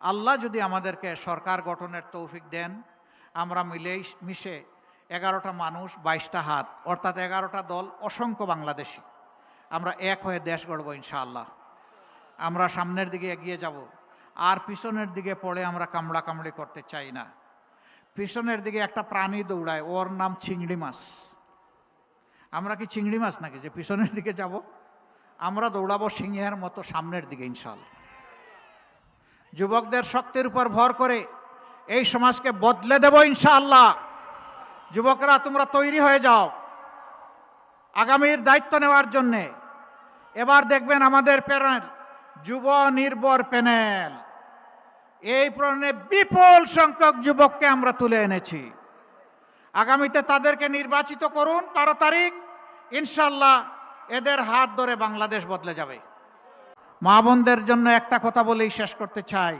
আল্লাহ যদি আমাদেরকে সরকার গঠনের তৌফিক দেন, আমরা মিশে 11টা মানুষ 22টা হাত, অর্থাৎ 11টা দল, অসংখ্য বাংলাদেশি, আমরা এক হয়ে দেশ গড়ব ইনশাআল্লাহ। আমরা সামনের দিকে এগিয়ে যাব, আর পিছনের দিকে পড়ে আমরা কামড়াকামড়ি করতে চাই না। পিছনের দিকে একটা প্রাণী দৌড়ায়, ওর নাম চিংড়ি মাছ। আমরা কি চিংড়ি মাছ নাকি যে পিছনের দিকে যাব? আমরা দৌড়াবো সিংহের মতো সামনের দিকে ইনশাআল্লাহ। যুবকদের শক্তির উপর ভর করে এই সমাজকে বদলে দেব ইনশাআল্লাহ। যুবকরা, তোমরা তৈরি হয়ে যাও আগামীর দায়িত্ব নেওয়ার জন্যে। এবার দেখবেন আমাদের প্যানেল যুব নির্ভর প্যানেল, এই প্যানেলে বিপুল সংখ্যক যুবককে আমরা তুলে এনেছি। আগামীতে তাদেরকে নির্বাচিত করুন 12 তারিখ, ইনশাআল্লাহ এদের হাত ধরে বাংলাদেশ বদলে যাবে। মা বোনদের জন্য একটা কথা বলেই শেষ করতে চাই,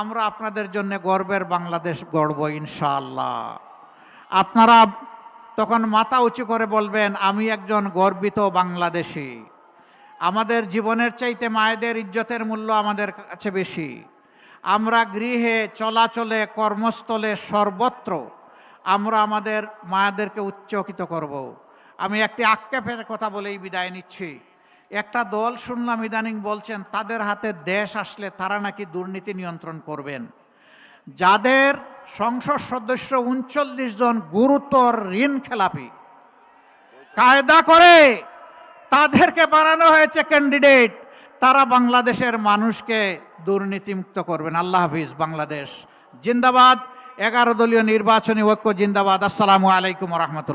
আমরা আপনাদের জন্য গর্বের বাংলাদেশ গড়ব ইনশাআল্লাহ। আপনারা তখন মাথা উঁচু করে বলবেন, আমি একজন গর্বিত বাংলাদেশী। আমাদের জীবনের চাইতে মায়েদের ইজ্জতের মূল্য আমাদের কাছে বেশি। আমরা গৃহে, চলাচলে, কর্মস্থলে, সর্বত্র আমরা আমাদের মায়েদেরকে উচ্চকিত করব। আমি একটি আক্ষেপের কথা বলেই বিদায় নিচ্ছি। একটা দল শুনলাম ইদানিং বলছেন তাদের হাতে দেশ আসলে তারা নাকি দুর্নীতি নিয়ন্ত্রণ করবেন। যাদের সংসদ সদস্য 39 জন গুরুতর ঋণ খেলাপি, কায়দা করে তাদেরকে বানানো হয়েছে ক্যান্ডিডেট, তারা বাংলাদেশের মানুষকে দুর্নীতিমুক্ত করবেন। আল্লাহ হাফিজ। বাংলাদেশ জিন্দাবাদ। 11 দলীয় নির্বাচনী ঐক্য জিন্দাবাদ। আসসালামু আলাইকুম ওয়া রাহমাতুল্লাহ।